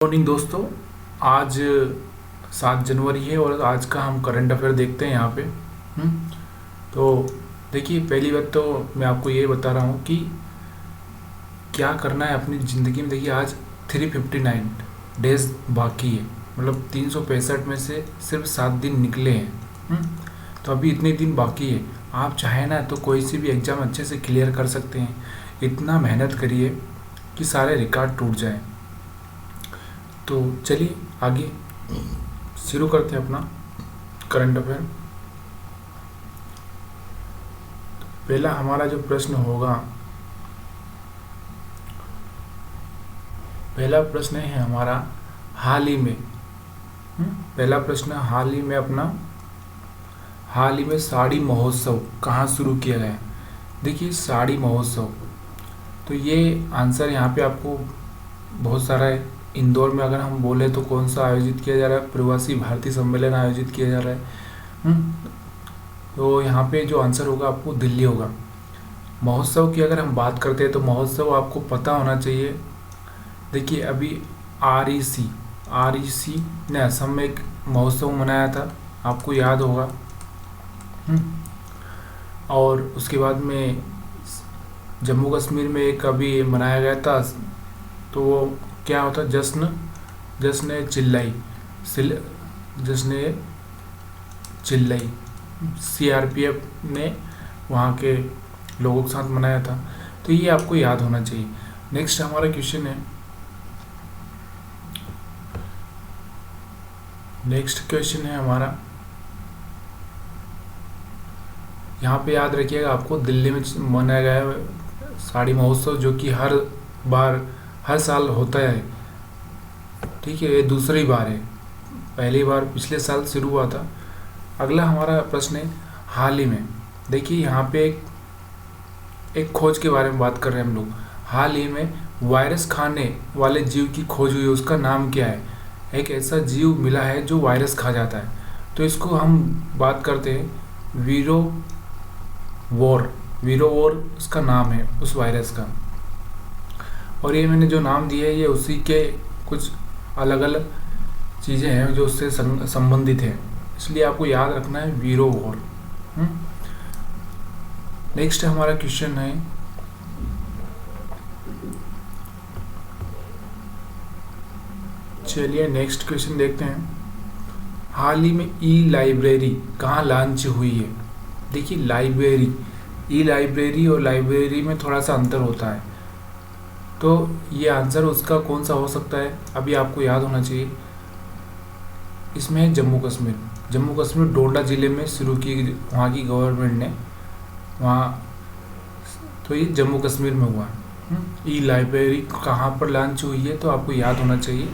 Morning दोस्तों। आज 7 जनवरी है और आज का हम करंट अफेयर देखते हैं यहाँ पे। तो देखिए, पहली बात तो मैं आपको ये बता रहा हूँ कि क्या करना है अपनी ज़िंदगी में। देखिए, आज 359 डेज बाकी है, मतलब 365 में से सिर्फ 7 दिन निकले हैं। तो अभी इतने दिन बाकी है। आप चाहें ना तो कोई सी भी एग्ज़ाम अच्छे से क्लियर कर सकते हैं। इतना मेहनत करिए कि सारे रिकॉर्ड टूट जाए। तो चलिए आगे शुरू करते हैं अपना करंट अफेयर। पहला हमारा जो प्रश्न होगा, पहला प्रश्न है हमारा हाल ही में। पहला प्रश्न हाल ही में अपना, हाल ही में साड़ी महोत्सव कहाँ शुरू किया गया है। देखिए, साड़ी महोत्सव, तो ये आंसर यहाँ पे आपको बहुत सारा है। इंदौर में अगर हम बोले तो कौन सा आयोजित किया जा रहा है, प्रवासी भारतीय सम्मेलन आयोजित किया जा रहा है। तो यहाँ पे जो आंसर होगा आपको दिल्ली होगा। महोत्सव की अगर हम बात करते हैं तो महोत्सव आपको पता होना चाहिए। देखिए, अभी REC ने असम में एक महोत्सव मनाया था, आपको याद होगा। और उसके बाद में जम्मू कश्मीर में एक अभी मनाया गया था, तो वो क्या होता, जश्न चिल्लाई CRPF ने वहाँ के लोगों के साथ मनाया था। तो ये आपको याद होना चाहिए। नेक्स्ट हमारा क्वेश्चन है, हमारा यहाँ पे याद रखिएगा, आपको दिल्ली में मनाया गया है साड़ी महोत्सव, जो कि हर साल होता है। ठीक है, ये दूसरी बार है, पहली बार पिछले साल शुरू हुआ था। अगला हमारा प्रश्न है हाल ही में। देखिए, यहाँ पे एक खोज के बारे में बात कर रहे हैं हम लोग। हाल ही में वायरस खाने वाले जीव की खोज हुई है, उसका नाम क्या है। एक ऐसा जीव मिला है जो वायरस खा जाता है, तो इसको हम बात करते हैं वीरोवोर उसका नाम है उस वायरस का। और ये मैंने जो नाम दिया है ये उसी के कुछ अलग अलग चीज़ें हैं जो उससे संबंधित हैं, इसलिए आपको याद रखना है वीरोवोर। नेक्स्ट हमारा क्वेश्चन है, चलिए नेक्स्ट क्वेश्चन देखते हैं। हाल ही में ई-लाइब्रेरी कहाँ लॉन्च हुई है। देखिए, ई-लाइब्रेरी और लाइब्रेरी में थोड़ा सा अंतर होता है, तो ये आंसर उसका कौन सा हो सकता है, अभी आपको याद होना चाहिए। इसमें है जम्मू कश्मीर डोडा ज़िले में शुरू की, वहाँ की गवर्नमेंट ने वहाँ, तो ये जम्मू कश्मीर में हुआ। ई-लाइब्रेरी कहाँ पर लॉन्च हुई है, तो आपको याद होना चाहिए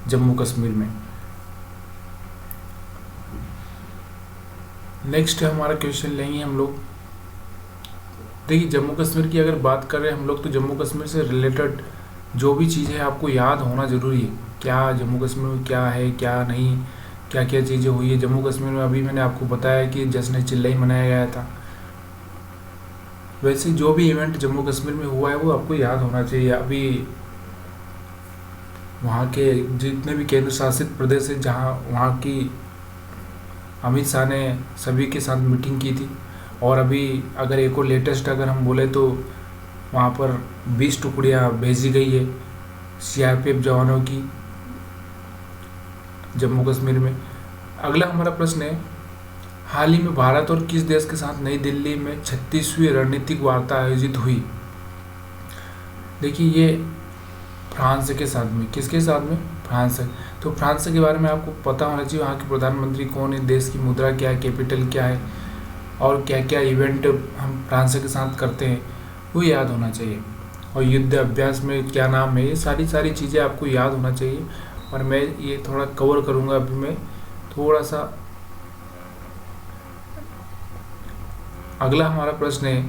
जम्मू कश्मीर में। नेक्स्ट हमारा क्वेश्चन लेंगे हम लोग। देखिए, जम्मू कश्मीर की अगर बात करें हम लोग, तो जम्मू कश्मीर से रिलेटेड जो भी चीज़ें हैं आपको याद होना ज़रूरी है। क्या जम्मू कश्मीर में क्या है, क्या नहीं, क्या क्या चीज़ें हुई है जम्मू कश्मीर में। अभी मैंने आपको बताया कि जश्न चिल्लाई मनाया गया था। वैसे जो भी इवेंट जम्मू कश्मीर में हुआ है वो आपको याद होना चाहिए। अभी वहाँ के जितने भी केंद्र शासित प्रदेश है, जहाँ वहाँ की अमित शाह ने सभी के साथ मीटिंग की थी। और अभी अगर एक और लेटेस्ट अगर हम बोले तो वहाँ पर 20 टुकड़ियाँ भेजी गई है CRPF जवानों की जम्मू कश्मीर में। अगला हमारा प्रश्न है, हाल ही में भारत और किस देश के साथ नई दिल्ली में 36वीं रणनीतिक वार्ता आयोजित हुई। देखिए, ये फ्रांस के साथ में, किसके साथ में, फ्रांस है। तो फ्रांस के बारे में आपको पता होना चाहिए, वहाँ के प्रधानमंत्री कौन है, देश की मुद्रा क्या है, कैपिटल क्या है, और क्या क्या इवेंट हम फ्रांस के साथ करते हैं वो याद होना चाहिए। और युद्ध अभ्यास में क्या नाम है, ये सारी चीज़ें आपको याद होना चाहिए। और मैं ये थोड़ा कवर करूँगा अभी मैं थोड़ा सा। अगला हमारा प्रश्न है,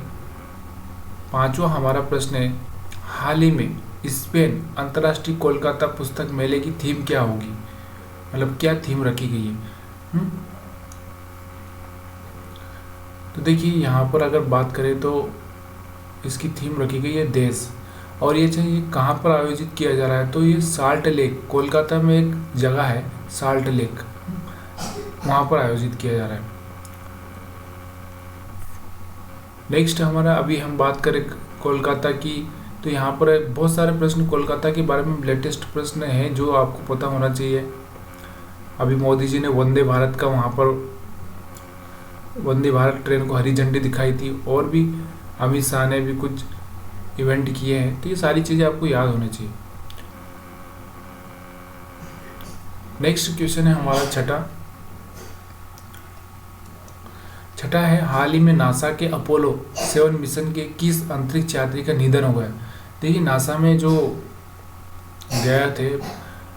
पांचवा हमारा प्रश्न है, हाल ही में स्पेन अंतर्राष्ट्रीय कोलकाता पुस्तक मेले की थीम क्या होगी, मतलब क्या थीम रखी गई है। तो देखिए, यहाँ पर अगर बात करें तो इसकी थीम रखी गई है देश। और ये चाहिए कहाँ पर आयोजित किया जा रहा है, तो ये साल्ट लेक, कोलकाता में एक जगह है साल्ट लेक, वहाँ पर आयोजित किया जा रहा है। नेक्स्ट हमारा, अभी हम बात करें कोलकाता की, तो यहाँ पर बहुत सारे प्रश्न कोलकाता के बारे में लेटेस्ट प्रश्न हैं जो आपको पता होना चाहिए। अभी मोदी जी ने वंदे भारत का, वहाँ पर वंदे भारत ट्रेन को हरी झंडी दिखाई थी, और भी अमित शाह ने भी कुछ इवेंट किए हैं, तो ये सारी चीज़ें आपको याद होनी चाहिए। नेक्स्ट क्वेश्चन है हमारा छठा है, हाल ही में नासा के अपोलो 7 मिशन के किस अंतरिक्ष यात्री का निधन हो गया। देखिए, नासा में जो गया थे,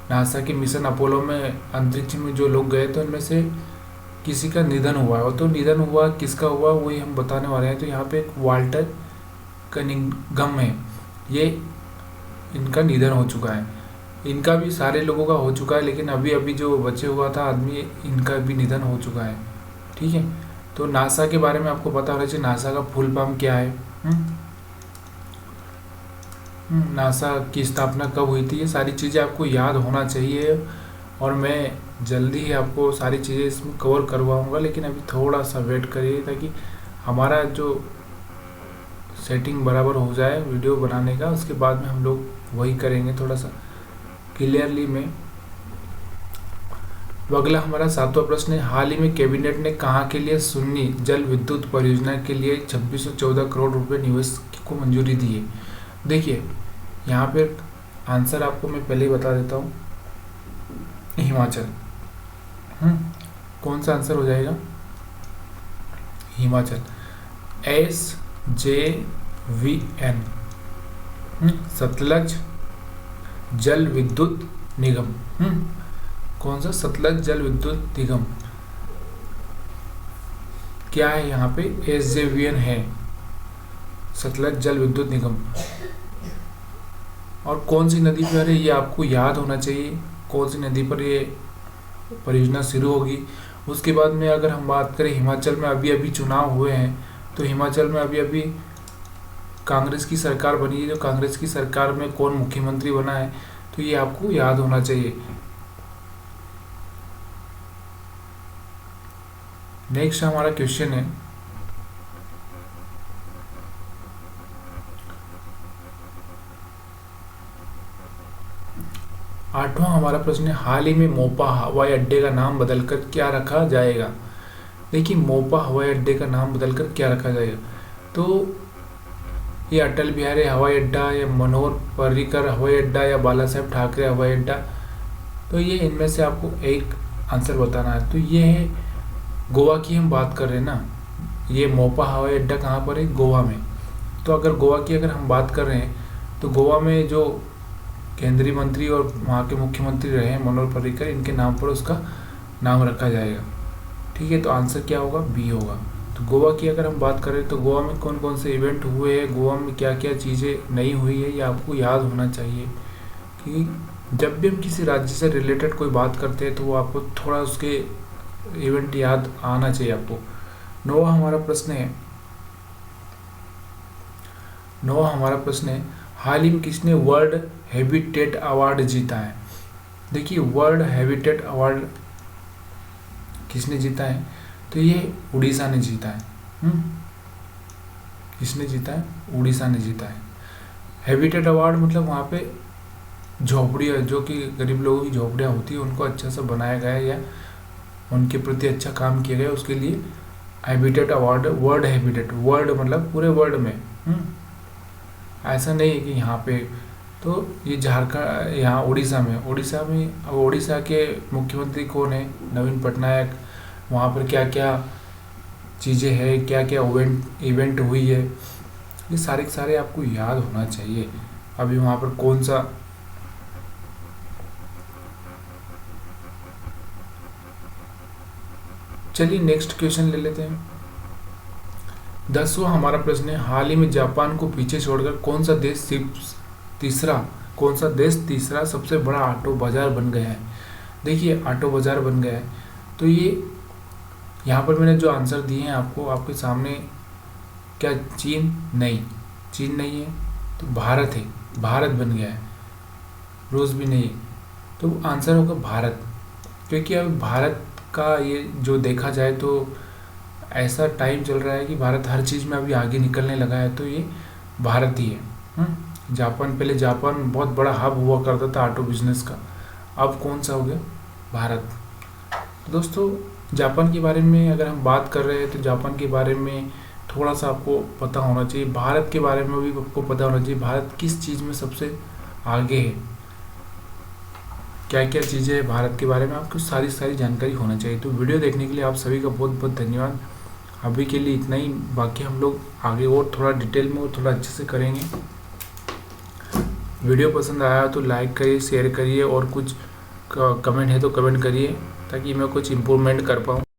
नासा के मिशन अपोलो में अंतरिक्ष में जो लोग गए, तो उनमें से किसी का निधन हुआ है। और तो निधन हुआ किसका हुआ, वही हम बताने वाले हैं। तो यहाँ पे एक वाल्टर कनिंघम है, ये इनका निधन हो चुका है। इनका भी सारे लोगों का हो चुका है, लेकिन अभी अभी जो बचे हुआ था आदमी, इनका भी निधन हो चुका है। ठीक है, तो नासा के बारे में आपको पता होना चाहिए, नासा का फुल फॉर्म क्या है, नासा की स्थापना कब हुई थी, ये सारी चीज़ें आपको याद होना चाहिए। और मैं जल्दी ही आपको सारी चीज़ें इसमें कवर करवाऊंगा, लेकिन अभी थोड़ा सा वेट करिए ताकि हमारा जो सेटिंग बराबर हो जाए वीडियो बनाने का, उसके बाद में हम लोग वही करेंगे थोड़ा सा क्लियरली में। अगला हमारा 7वां प्रश्न है, हाल ही में कैबिनेट ने कहाँ के लिए सुन्नी जल विद्युत परियोजना के लिए 2614 करोड़ रुपए निवेश को मंजूरी दी है। देखिए, यहाँ पे आंसर आपको मैं पहले ही बता देता हूँ, हिमाचल। कौन सा आंसर हो जाएगा, हिमाचल, SJVN, सतलज जल विद्युत निगम। कौन सा, सतलज जल विद्युत निगम, क्या है यहाँ पे, SJVN है, सतलज जल विद्युत निगम। और कौन सी नदी पर है, ये आपको याद होना चाहिए, कौन सी नदी पर ये परियोजना शुरू होगी। उसके बाद में अगर हम बात करें, हिमाचल में अभी अभी चुनाव हुए हैं, तो हिमाचल में अभी अभी कांग्रेस की सरकार बनी है, जो कांग्रेस की सरकार में कौन मुख्यमंत्री बना है, तो ये आपको याद होना चाहिए। नेक्स्ट हमारा क्वेश्चन है, आठवां हमारा प्रश्न है, हाल ही में मोपा हवाई अड्डे का नाम बदलकर क्या रखा जाएगा। देखिए, मोपा हवाई अड्डे का नाम बदलकर क्या रखा जाएगा, तो ये अटल बिहारी हवाई अड्डा, या मनोहर पर्रिकर हवाई अड्डा, या बाला साहेब ठाकरे हवाई अड्डा, तो ये इनमें से आपको एक आंसर बताना है। तो ये है, गोवा की हम बात कर रहे हैं ना, ये मोपा हवाई अड्डा कहाँ पर है, गोवा में। तो अगर गोवा की अगर हम बात कर रहे हैं, तो गोवा में जो केंद्रीय मंत्री और वहाँ के मुख्यमंत्री रहे हैं मनोहर पर्रिकर, इनके नाम पर उसका नाम रखा जाएगा। ठीक है, तो आंसर क्या होगा, बी होगा। तो गोवा की अगर हम बात करें, तो गोवा में कौन कौन से इवेंट हुए हैं, गोवा में क्या क्या चीज़ें नई हुई है, ये आपको याद होना चाहिए। कि जब भी हम किसी राज्य से रिलेटेड कोई बात करते हैं, तो वो आपको थोड़ा उसके इवेंट याद आना चाहिए आपको। 9वां हमारा प्रश्न है, हाल ही में किसने वर्ल्ड हैबिटेट अवार्ड जीता है। देखिए, वर्ल्ड हैबिटेट अवार्ड किसने जीता है, तो ये उड़ीसा ने जीता है। किसने जीता है, उड़ीसा ने जीता है। हैबिटेट अवार्ड मतलब वहाँ पे झोपड़ियाँ, जो कि गरीब लोगों की झोपड़ियाँ होती है, उनको अच्छा सा बनाया गया है या उनके प्रति अच्छा काम किया गया, उसके लिए habitat award, world habitat, world मतलब पूरे वर्ल्ड में। ऐसा नहीं है कि यहाँ पे, तो ये झारखंड, यहाँ उड़ीसा में अब उड़ीसा के मुख्यमंत्री कौन है, नवीन पटनायक। वहाँ पर क्या क्या चीज़ें हैं, क्या क्या इवेंट हुई है, ये सारे के सारे आपको याद होना चाहिए। अभी वहाँ पर कौन सा, चलिए नेक्स्ट क्वेश्चन ले लेते हैं। 10वां हमारा प्रश्न है, हाल ही में जापान को पीछे छोड़कर कौन सा देश तीसरा सबसे बड़ा ऑटो बाजार बन गया है। देखिए, ऑटो बाजार बन गया है, तो ये यहाँ पर मैंने जो आंसर दिए हैं आपको, आपके सामने, क्या चीन नहीं है, तो भारत है। भारत बन गया है, रूस भी नहीं। तो आंसर होगा भारत, क्योंकि अब भारत का ये जो देखा जाए तो ऐसा टाइम चल रहा है कि भारत हर चीज़ में अभी आगे निकलने लगा है, तो ये भारत ही है। जापान, पहले जापान बहुत बड़ा हब हुआ करता था ऑटो बिजनेस का, अब कौन सा हो गया, भारत। दोस्तों, जापान के बारे में अगर हम बात कर रहे हैं तो जापान के बारे में थोड़ा सा आपको पता होना चाहिए, भारत के बारे में भी आपको पता होना चाहिए, भारत किस चीज़ में सबसे आगे है, क्या क्या चीज़ें हैं भारत के बारे में, आपको सारी सारी जानकारी होना चाहिए। तो वीडियो देखने के लिए आप सभी का बहुत बहुत धन्यवाद। अभी के लिए इतना ही, बाकी हम लोग आगे और थोड़ा डिटेल में और थोड़ा अच्छे से करेंगे। वीडियो पसंद आया तो लाइक करिए, शेयर करिए, और कुछ कमेंट है तो कमेंट करिए, ताकि मैं कुछ इम्प्रूवमेंट कर पाऊँ।